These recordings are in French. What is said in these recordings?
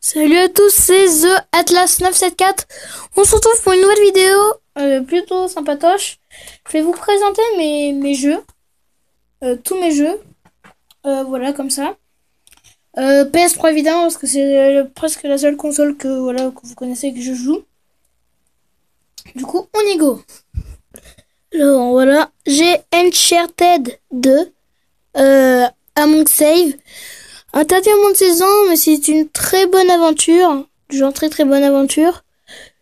Salut à tous, c'est The Atlas 974. On se retrouve pour une nouvelle vidéo plutôt sympatoche. Je vais vous présenter mes jeux, tous mes jeux, voilà comme ça. PS3 évidemment parce que c'est presque la seule console que vous connaissez et que je joue. Du coup, on y go. Alors voilà, j'ai Uncharted 2, Among Save. Interdit au moins de 16 ans, mais c'est une très bonne aventure. Du genre très bonne aventure.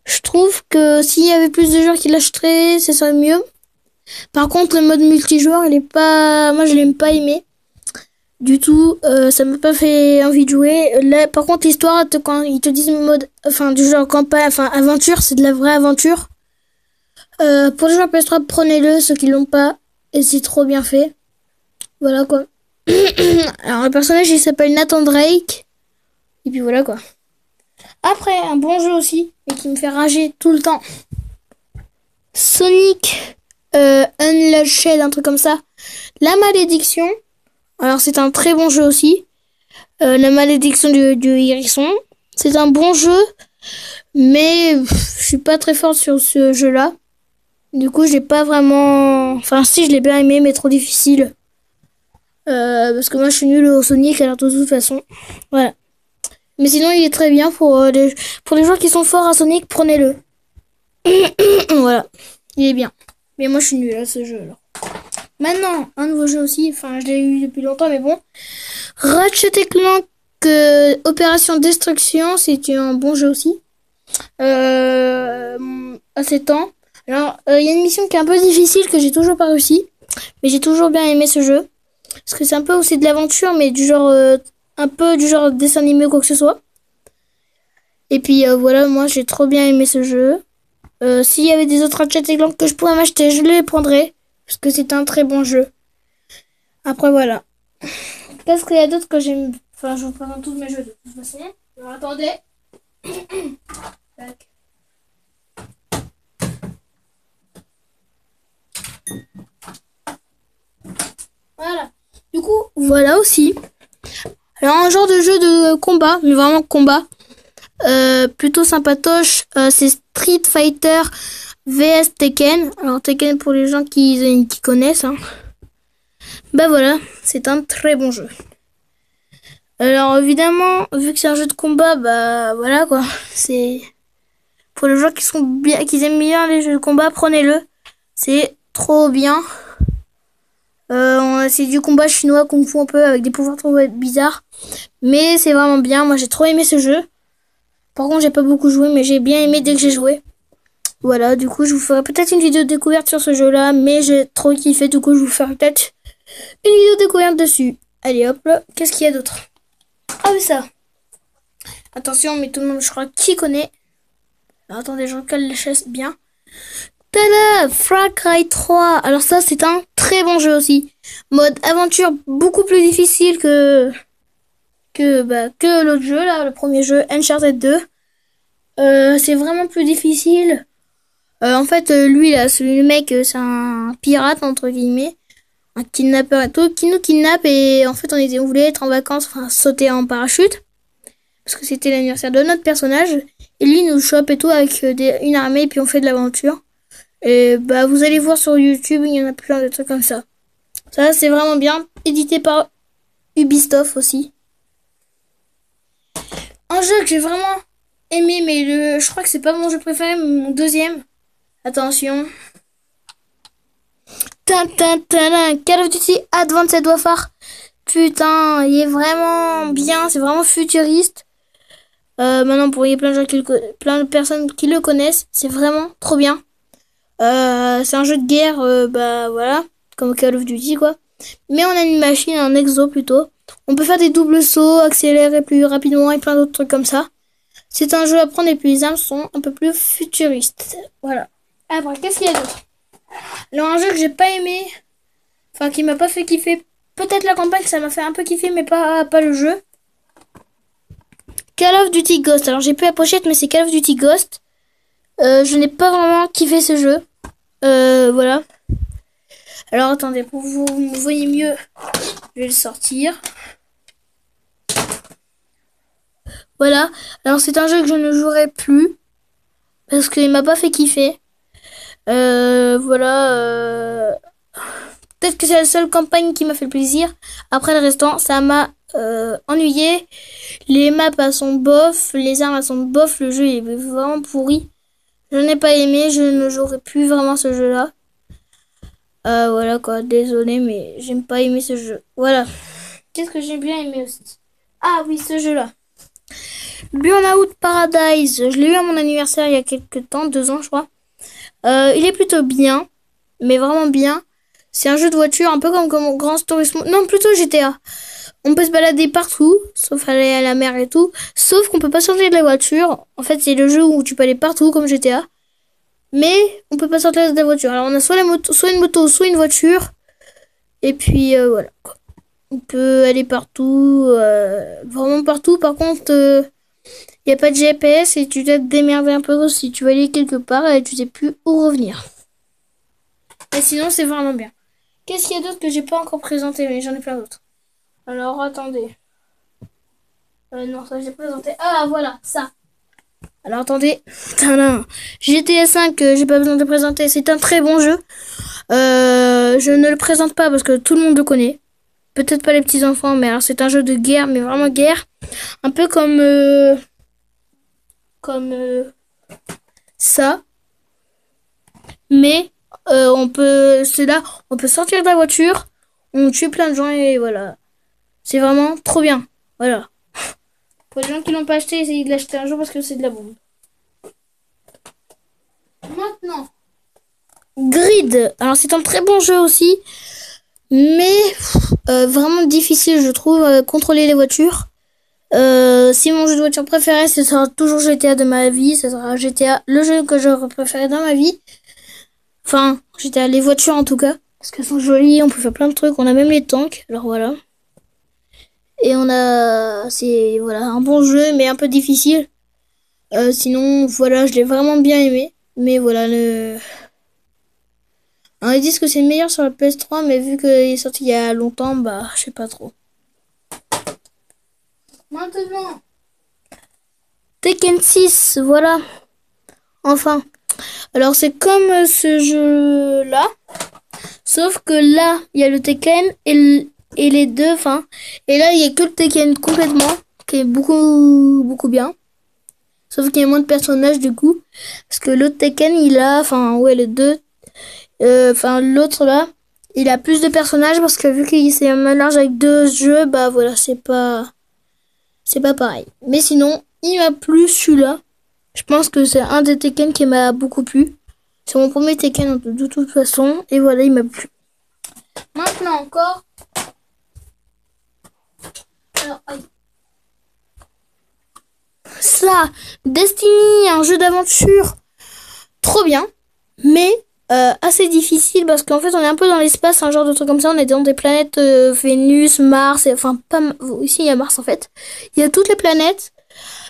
Je trouve que s'il y avait plus de gens qui l'achèteraient, ça serait mieux. Par contre, le mode multijoueur, il est pas... Moi, je l'ai pas aimé. Du tout, ça m'a pas fait envie de jouer. Là, par contre, l'histoire, quand ils te disent mode... Enfin, du genre campagne, enfin, aventure, c'est de la vraie aventure. Pour les joueurs PS3, prenez-le, ceux qui l'ont pas. Et c'est trop bien fait. Voilà, quoi. Alors, le personnage, il s'appelle Nathan Drake. Et puis voilà, quoi. Après, un bon jeu aussi, et qui me fait rager tout le temps. Sonic Unleashed, un truc comme ça. La Malédiction. Alors, c'est un très bon jeu aussi. La Malédiction du hérisson. C'est un bon jeu, mais je suis pas très forte sur ce jeu-là. Du coup, j'ai pas vraiment... Enfin, si, je l'ai bien aimé, mais trop difficile. Parce que moi, je suis nulle au Sonic, alors de toute façon. Voilà. Mais sinon, il est très bien pour les gens qui sont forts à Sonic, prenez-le. Voilà, il est bien. Mais moi, je suis nulle à ce jeu, alors. Maintenant, un nouveau jeu aussi. Enfin, je l'ai eu depuis longtemps, mais bon. Ratchet Clank Opération Destruction, c'est un bon jeu aussi. À 7 ans. Alors, il y a une mission qui est un peu difficile que j'ai toujours pas réussi. Mais j'ai toujours bien aimé ce jeu. Parce que c'est un peu aussi de l'aventure, mais du genre... un peu du genre dessin animé ou quoi que ce soit. Et puis voilà, moi j'ai trop bien aimé ce jeu. S'il y avait des autres Ratchet Clank que je pourrais m'acheter, je les prendrais. Parce que c'est un très bon jeu. Après voilà. Qu'est-ce qu'il y a d'autre que j'aime? Enfin, je vous présente tous mes jeux de toute façon. Alors attendez. Tac. Voilà. Du coup, voilà aussi. Alors un genre de jeu de combat, mais vraiment combat. Plutôt sympatoche, c'est Street Fighter vs Tekken. Alors Tekken pour les gens qui connaissent. Hein. Bah voilà, c'est un très bon jeu. Alors évidemment, vu que c'est un jeu de combat, bah voilà quoi. C'est pour les gens qui aiment bien les jeux de combat, prenez-le. C'est trop bien. C'est du combat chinois kung fu un peu avec des pouvoirs trop bizarres, mais c'est vraiment bien. Moi j'ai trop aimé ce jeu. Par contre, j'ai pas beaucoup joué, mais j'ai bien aimé dès que j'ai joué. Voilà, du coup, je vous ferai peut-être une vidéo de découverte sur ce jeu-là, mais j'ai trop kiffé, du coup, je vous ferai peut-être une vidéo de découverte dessus. Allez, hop, là. Qu'est-ce qu'il y a d'autre? Ah oui, ça. Attention, mais tout le monde, je crois, qui connaît. Alors, attendez, je recale la chaise bien. Tada! Far Cry 3. Alors ça, c'est un très bon jeu aussi. Mode aventure beaucoup plus difficile que l'autre jeu, là, le premier jeu, Uncharted 2. C'est vraiment plus difficile. En fait, lui, là, le mec, c'est un pirate, entre guillemets. Un kidnappeur et tout, qui nous kidnappe. Et en fait, on voulait être en vacances, enfin, sauter en parachute. Parce que c'était l'anniversaire de notre personnage. Et lui, il nous chope et tout avec une armée. Et puis, on fait de l'aventure. Et bah, vous allez voir sur YouTube, il y en a plein de trucs comme ça. Ça, c'est vraiment bien. Édité par Ubisoft aussi. Un jeu que j'ai vraiment aimé, mais je crois que c'est pas mon jeu préféré, mais mon deuxième. Attention. Call of Duty Advanced Warfare. Putain, il est vraiment bien, c'est vraiment futuriste. Maintenant, pour il y a plein de gens plein de personnes qui le connaissent, c'est vraiment trop bien. C'est un jeu de guerre, bah voilà, comme Call of Duty quoi. Mais on a une machine, un exo plutôt. On peut faire des doubles sauts, accélérer plus rapidement et plein d'autres trucs comme ça. C'est un jeu à prendre et puis les armes sont un peu plus futuristes. Voilà. Après, qu'est-ce qu'il y a d'autre? Alors un jeu que j'ai pas aimé, enfin qui m'a pas fait kiffer. Peut-être la campagne, ça m'a fait un peu kiffer, mais pas le jeu. Call of Duty Ghost. Alors j'ai plus la pochette, mais c'est Call of Duty Ghost. Je n'ai pas vraiment kiffé ce jeu. Voilà. Alors attendez, pour que vous me voyez mieux, je vais le sortir. Voilà. Alors c'est un jeu que je ne jouerai plus parce qu'il m'a pas fait kiffer. Voilà. Peut-être que c'est la seule campagne qui m'a fait plaisir. Après le restant, ça m'a ennuyé. Les maps elles sont bof, les armes elles sont bof, le jeu est vraiment pourri. Je n'ai pas aimé, je ne jouerai plus vraiment ce jeu-là. Voilà quoi, désolé, mais j'aime pas aimer ce jeu. Voilà. Qu'est-ce que j'ai bien aimé aussi? Ah oui, ce jeu-là. Burnout Paradise. Je l'ai eu à mon anniversaire il y a quelques temps, 2 ans je crois. Il est plutôt bien, mais vraiment bien. C'est un jeu de voiture, un peu comme Grand Turismo. Non, plutôt GTA. On peut se balader partout, sauf aller à la mer et tout. Sauf qu'on peut pas sortir de la voiture. En fait, c'est le jeu où tu peux aller partout, comme GTA. Mais on peut pas sortir de la voiture. Alors, on a soit la moto, soit une moto, soit une voiture. Et puis, voilà. On peut aller partout, vraiment partout. Par contre, il n'y a pas de GPS et tu dois te démerder un peu si tu veux aller quelque part et tu sais plus où revenir. Et sinon, c'est vraiment bien. Qu'est-ce qu'il y a d'autre que j'ai pas encore présenté? Mais j'en ai plein d'autres. Alors, attendez. Non, ça j'ai présenté. Ah, voilà, ça. Alors, attendez. Tadam. GTA 5, j'ai pas besoin de présenter. C'est un très bon jeu. Je ne le présente pas parce que tout le monde le connaît. Peut-être pas les petits enfants, mais alors c'est un jeu de guerre, mais vraiment guerre. Un peu comme ça. Mais c'est là, on peut sortir de la voiture, on tue plein de gens et voilà. C'est vraiment trop bien. Voilà. Pour les gens qui l'ont pas acheté, essayez de l'acheter un jour parce que c'est de la bombe. Maintenant, Grid. Alors c'est un très bon jeu aussi, mais vraiment difficile je trouve contrôler les voitures. Si mon jeu de voiture préféré, ce sera toujours GTA de ma vie. Ce sera GTA, le jeu que j'aurais préféré dans ma vie. Enfin, GTA les voitures en tout cas, parce qu'elles sont jolies, on peut faire plein de trucs. On a même les tanks, alors voilà. Et c'est voilà un bon jeu, mais un peu difficile. Sinon, voilà, je l'ai vraiment bien aimé. Mais voilà, alors, ils disent que c'est le meilleur sur la PS3, mais vu qu'il est sorti il y a longtemps, bah, je sais pas trop. Maintenant, Tekken 6, voilà. Enfin. Alors, c'est comme ce jeu-là. Sauf que là, il y a le Tekken et les deux, enfin. Et là, il y a que le Tekken complètement, qui est beaucoup, beaucoup bien. Sauf qu'il y a moins de personnages du coup. Parce que l'autre Tekken, il a, enfin, ouais, les deux. Enfin, l'autre là, il a plus de personnages parce que vu qu'il c'est un mélange avec deux jeux, bah voilà, c'est pas pareil. Mais sinon, il m'a plu celui-là. Je pense que c'est un des Tekken qui m'a beaucoup plu. C'est mon premier Tekken de toute façon. Et voilà, il m'a plu. Maintenant encore. Alors, aïe. Ça, Destiny, un jeu d'aventure. Trop bien. Mais assez difficile parce qu'en fait on est un peu dans l'espace, un genre de truc comme ça. On est dans des planètes Vénus, Mars, enfin pas ici il y a Mars en fait. Il y a toutes les planètes.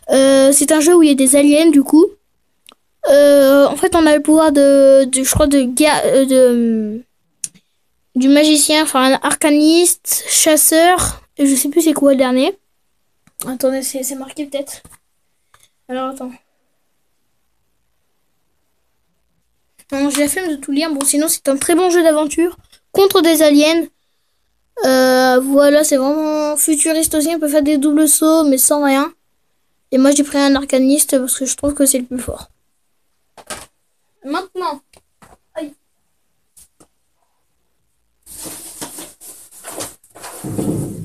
C'est un jeu où il y a des aliens du coup. En fait on a le pouvoir je crois du magicien, enfin un arcaniste, chasseur, et je sais plus c'est quoi le dernier. Attendez, c'est marqué peut-être. Alors attends. Non, j'ai la flemme de tout lire. Bon, sinon, c'est un très bon jeu d'aventure contre des aliens. Voilà, c'est vraiment futuriste aussi. On peut faire des doubles sauts, mais sans rien. Et moi, j'ai pris un arcaniste parce que je trouve que c'est le plus fort. Maintenant. Aïe.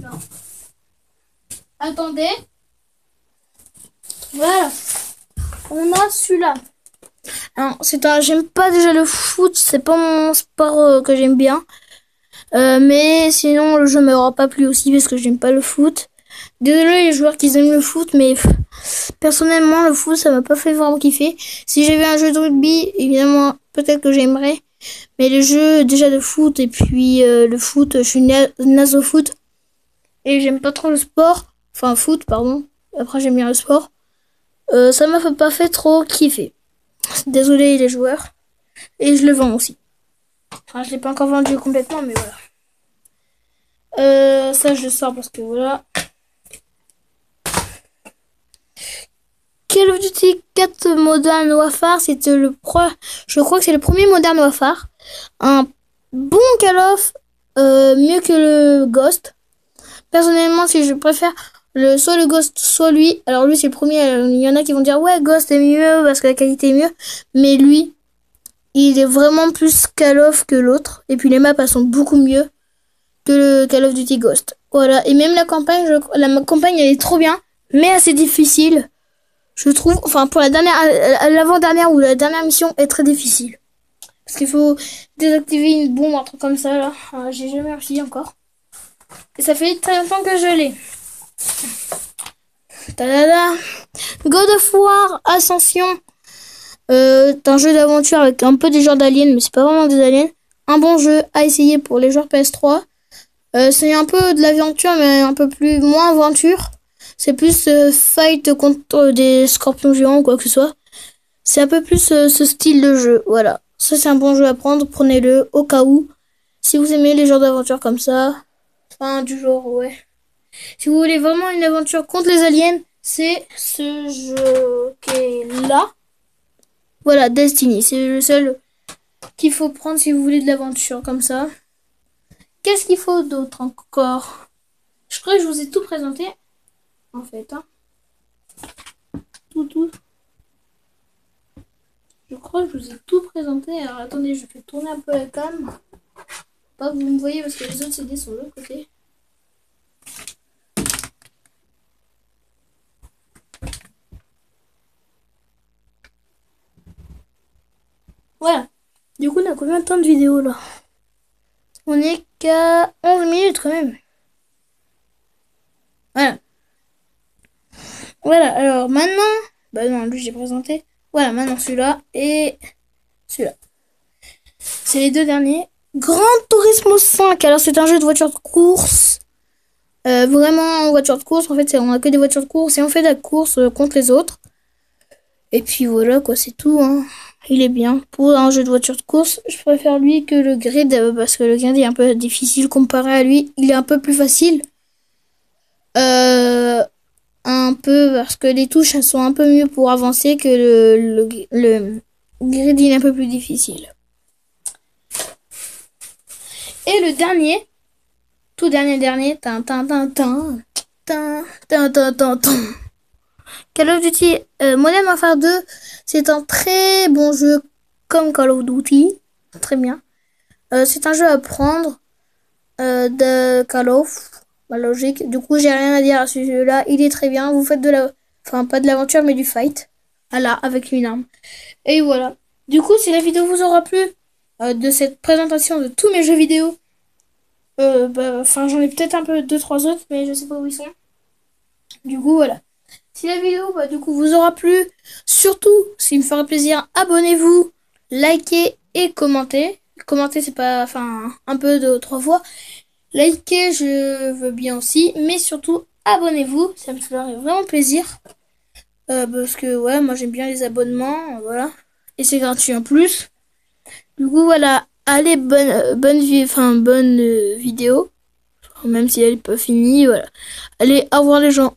Non. Attendez. Voilà. On a celui-là. Alors, j'aime pas déjà le foot, c'est pas mon sport que j'aime bien. Mais sinon, le jeu m'aura pas plu aussi parce que j'aime pas le foot. Désolé les joueurs qui aiment le foot, mais personnellement, le foot, ça m'a pas fait vraiment kiffer. Si j'avais un jeu de rugby, évidemment, peut-être que j'aimerais. Mais les jeux déjà de foot et puis le foot, je suis naze au foot. Et j'aime pas trop le sport. Enfin, foot, pardon. Après, j'aime bien le sport. Ça m'a pas fait trop kiffer. Désolé les joueurs. Et je le vends aussi. Enfin, je l'ai pas encore vendu complètement, mais voilà. Ça, je le sors parce que voilà. of Duty 4 Modern Warfare, c'était je crois que c'est le premier Modern Warfare. Un bon Call of, mieux que le Ghost. Personnellement, si je préfère soit le Ghost, soit lui. Alors lui, c'est le premier. Il y en a qui vont dire ouais, Ghost est mieux parce que la qualité est mieux. Mais lui, il est vraiment plus Call of que l'autre. Et puis les maps, elles sont beaucoup mieux que le Call of Duty Ghost. Voilà. Et même la campagne, la campagne, elle est trop bien, mais assez difficile. Je trouve, enfin pour l'avant-dernière ou la dernière mission est très difficile. Parce qu'il faut désactiver une bombe, un truc comme ça là. J'ai jamais réussi encore. Et ça fait très longtemps que je l'ai. Tadada. God of War Ascension. C'est un jeu d'aventure avec un peu des genres d'aliens, mais c'est pas vraiment des aliens. Un bon jeu à essayer pour les joueurs PS3. C'est un peu de l'aventure, mais un peu moins aventure. C'est plus fight contre des scorpions géants ou quoi que ce soit. C'est un peu plus ce style de jeu. Voilà. Ça, c'est un bon jeu à prendre. Prenez-le au cas où. Si vous aimez les genres d'aventure comme ça. Enfin, du genre, ouais. Si vous voulez vraiment une aventure contre les aliens, c'est ce jeu qui est là. Voilà, Destiny. C'est le seul qu'il faut prendre si vous voulez de l'aventure comme ça. Qu'est-ce qu'il faut d'autre encore? Je crois que je vous ai tout présenté. En fait, hein. Tout. Je crois que je vous ai tout présenté. Alors attendez, je vais tourner un peu la cam. Pas que vous me voyez parce que les autres CD sont de l'autre côté. Voilà. Du coup, on a combien de temps de vidéo là? On est qu'à 11 minutes quand même. Voilà. Voilà, alors maintenant... Bah non, lui j'ai présenté. Voilà, maintenant celui-là et celui-là. C'est les deux derniers. Gran Turismo 5. Alors c'est un jeu de voiture de course. Vraiment voiture de course. En fait, on a que des voitures de course et on fait de la course contre les autres. Et puis voilà quoi, c'est tout. Hein. Il est bien. Pour un jeu de voiture de course, je préfère lui que le grid. Parce que le grid est un peu difficile comparé à lui. Il est un peu plus facile. Un peu parce que les touches elles sont un peu mieux pour avancer que le grid est un peu plus difficile. Et le dernier, tout dernier, Call of Duty Modern Warfare 2, c'est un très bon jeu comme Call of Duty, très bien. C'est un jeu à prendre de Call of. Logique. Du coup, j'ai rien à dire à ce jeu-là. Il est très bien. Vous faites enfin, pas de l'aventure, mais du fight. Voilà, avec une arme. Et voilà. Du coup, si la vidéo vous aura plu de cette présentation de tous mes jeux vidéo, enfin, j'en ai peut-être un peu 2-3 autres, mais je sais pas où ils sont. Du coup, voilà. Si la vidéo, du coup, vous aura plu, surtout, s'il me ferait plaisir, abonnez-vous, likez et commentez. Commenter, c'est pas, enfin, un peu 2-3 fois. Likez, je veux bien aussi, mais surtout abonnez-vous, ça me ferait vraiment plaisir. Parce que ouais, moi j'aime bien les abonnements, voilà. Et c'est gratuit en plus. Du coup voilà, allez, bonne vidéo. Même si elle n'est pas finie, voilà. Allez, au revoir les gens.